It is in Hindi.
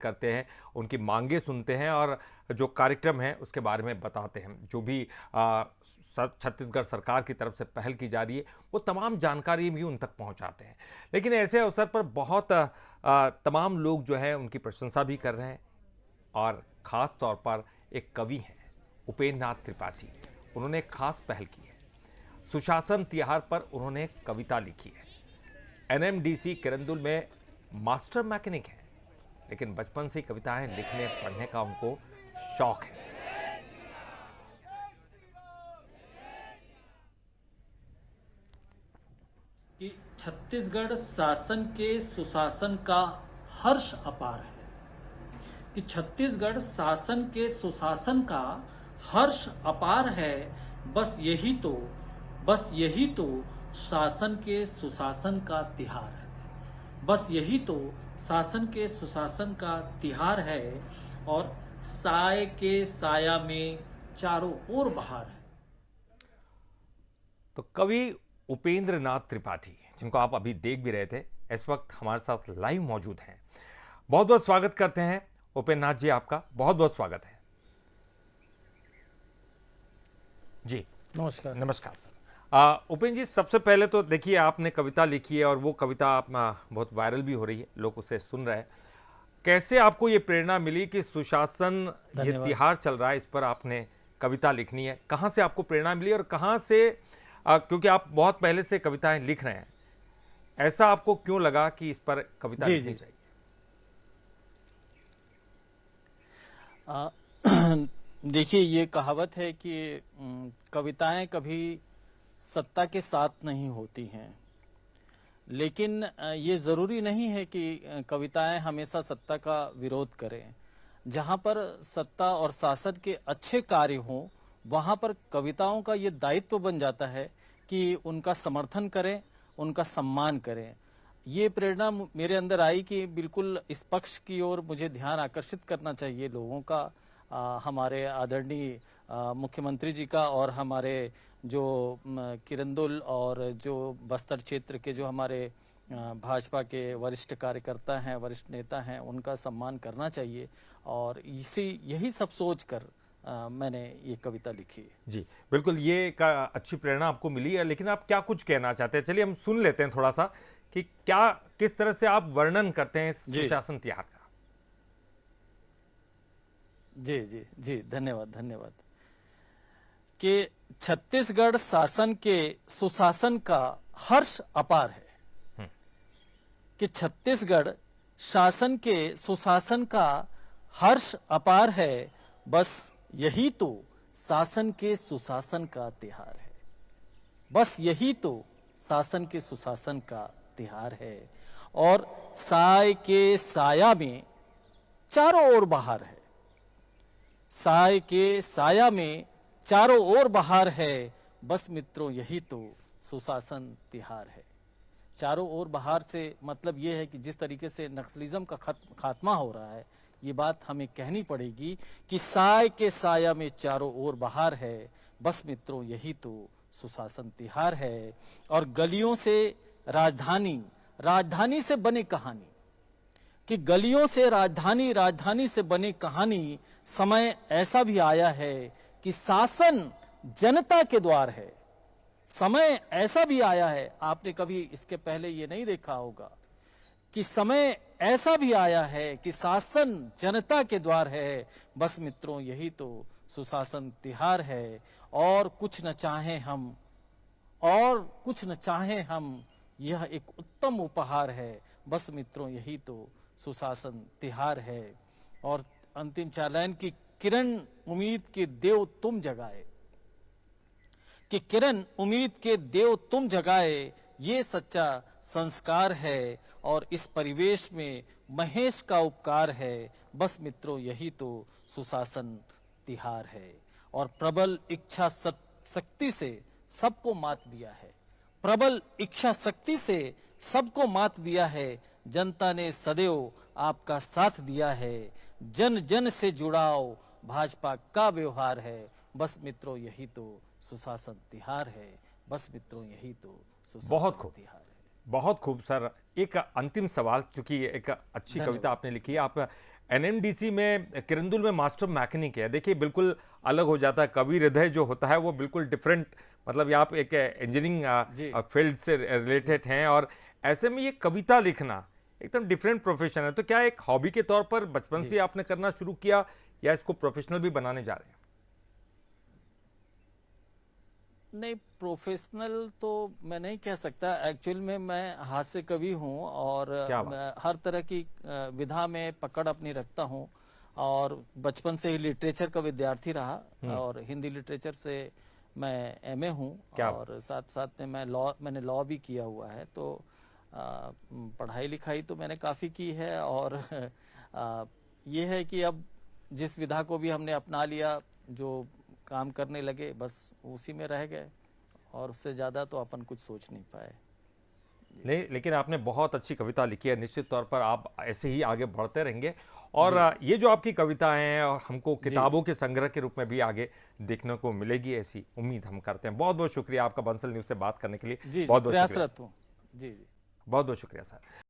करते हैं, उनकी मांगे सुनते हैं और जो कार्यक्रम है उसके बारे में बताते हैं। जो भी छत्तीसगढ़ सरकार की तरफ से पहल की जा रही है वो तमाम जानकारी भी उन तक पहुंचाते हैं। लेकिन ऐसे अवसर पर बहुत तमाम लोग जो है उनकी प्रशंसा भी कर रहे हैं और ख़ास तौर पर एक कवि हैं उपेंद्र नाथ त्रिपाठी। उन्होंने एक खास पहल की है। सुशासन तिहार पर उन्होंने एक कविता लिखी है। एनएमडीसी किरंदुल में मास्टर मैकेनिक हैं, लेकिन बचपन से ही कविताएं लिखने पढ़ने का उनको शौक है। कि छत्तीसगढ़ शासन के सुशासन का हर्ष अपार है। कि छत्तीसगढ़ शासन के सुशासन का हर्ष अपार है। बस यही तो शासन के सुशासन का तिहार है। बस यही तो शासन के सुशासन का तिहार है। और साय के साया में चारों ओर बहार है। तो कवि उपेंद्र नाथ त्रिपाठी, जिनको आप अभी देख भी रहे थे, इस वक्त हमारे साथ लाइव मौजूद हैं। बहुत बहुत स्वागत करते हैं उपेंद्र नाथ जी, आपका बहुत बहुत स्वागत है जी। नमस्कार। नमस्कार सर। उपेंद्र जी, सबसे पहले तो देखिए, आपने कविता लिखी है और वो कविता बहुत वायरल भी हो रही है, लोग उसे सुन रहे हैं। कैसे आपको ये प्रेरणा मिली कि सुशासन ये तिहार चल रहा है, इस पर आपने कविता लिखनी है? कहाँ से आपको प्रेरणा मिली और कहाँ से, क्योंकि आप बहुत पहले से कविताएं लिख रहे हैं, ऐसा आपको क्यों लगा कि इस पर कविता लिखनी चाहिए? देखिए, ये कहावत है कि कविताएं कभी सत्ता के साथ नहीं होती हैं, लेकिन ये ज़रूरी नहीं है कि कविताएं हमेशा सत्ता का विरोध करें। जहाँ पर सत्ता और शासन के अच्छे कार्य हों, वहाँ पर कविताओं का ये दायित्व बन जाता है कि उनका समर्थन करें, उनका सम्मान करें। ये प्रेरणा मेरे अंदर आई कि बिल्कुल इस पक्ष की ओर मुझे ध्यान आकर्षित करना चाहिए लोगों का, हमारे आदरणीय मुख्यमंत्री जी का, और हमारे जो किरंदुल और जो बस्तर क्षेत्र के जो हमारे भाजपा के वरिष्ठ कार्यकर्ता हैं, वरिष्ठ नेता हैं, उनका सम्मान करना चाहिए। और यही सब सोच कर मैंने ये कविता लिखी जी। बिल्कुल, ये एक अच्छी प्रेरणा आपको मिली है, लेकिन आप क्या कुछ कहना चाहते हैं? चलिए हम सुन लेते हैं थोड़ा सा कि किस तरह से आप वर्णन करते हैं सुशासन तिहार का। जी जी जी, धन्यवाद। कि छत्तीसगढ़ शासन के सुशासन का हर्ष अपार है। कि छत्तीसगढ़ शासन के सुशासन का हर्ष अपार है। बस यही तो शासन के सुशासन का तिहार है। बस यही तो शासन के सुशासन का तिहार है। और साय के साया में चारों ओर बहार है। साय के साया में चारों ओर बहार है। बस मित्रों, यही तो सुशासन तिहार है। चारों ओर बहार से मतलब ये है कि जिस तरीके से नक्सलिज्म का खात्मा हो रहा है, ये बात हमें कहनी पड़ेगी कि साय के साया में चारों ओर बहार है। बस मित्रों, यही तो सुशासन तिहार है। और गलियों से राजधानी, राजधानी से बनी कहानी। कि गलियों से राजधानी, राजधानी से बनी कहानी। समय ऐसा भी आया है कि शासन जनता के द्वार है। समय ऐसा भी आया है, आपने कभी इसके पहले ये नहीं देखा होगा, कि समय ऐसा भी आया है कि शासन जनता के द्वार है। बस मित्रों, यही तो सुशासन तिहार है। और कुछ न चाहें हम, यह एक उत्तम उपहार है। बस मित्रों, यही तो सुशासन तिहार है। और अंतिम चार लाइन की, किरण उम्मीद के देव तुम जगाए। कि किरण उम्मीद के देव तुम जगाए, ये सच्चा संस्कार है। और इस परिवेश में महेश का उपकार है। बस मित्रों, यही तो सुशासन तिहार है। और प्रबल इच्छा शक्ति से सबको मात दिया है। प्रबल इच्छा शक्ति से सबको मात दिया है। जनता ने सदैव आपका साथ दिया है। जन जन से जुड़ाव भाजपा का व्यवहार है। बस मित्रों, यही तो सुशासन तिहार है। बस मित्रों, यही तो सुशासन तिहार है। बहुत खूब सर। एक अंतिम सवाल, चूंकि एक अच्छी कविता आपने लिखी है, आप एनएमडीसी में किरंदुल में मास्टर मैकेनिक है। देखिए बिल्कुल अलग हो जाता है, कवि हृदय जो होता है वो बिल्कुल डिफरेंट, मतलब ये आप एक इंजीनियरिंग फील्ड से रिलेटेड हैं और ऐसे में ये कविता लिखना एकदम डिफरेंट प्रोफेशन है। तो क्या एक हॉबी के तौर पर बचपन से आपने करना शुरू किया या इसको प्रोफेशनल भी बनाने जा रहे हैं? नहीं, प्रोफेशनल तो मैं नहीं कह सकता। एक्चुअल में मैं हास्य कवि हूँ और क्या बात मैं हर तरह की विधा में पकड़ अपनी रखता हूँ और बचपन से ही लिटरेचर का विद्यार्थी रहा और हिंदी लिटरेचर से मैं एमए हूँ और साथ साथ में मैंने लॉ भी किया हुआ है। तो पढ़ाई लिखाई तो मैंने काफ़ी की है और ये है कि अब जिस विधा को भी हमने अपना लिया, जो काम करने लगे, बस उसी में रह गए और उससे ज़्यादा तो अपन कुछ सोच नहीं पाए। नहीं, लेकिन आपने बहुत अच्छी कविता लिखी है, निश्चित तौर पर आप ऐसे ही आगे बढ़ते रहेंगे और ये जो आपकी कविताएं हैं हमको किताबों के संग्रह के रूप में भी आगे देखने को मिलेगी, ऐसी उम्मीद हम करते हैं। बहुत बहुत शुक्रिया आपका बंसल न्यूज़ से बात करने के लिए। जी, बहुत बहुत प्रयासरत हूँ। जी जी, बहुत बहुत शुक्रिया सर।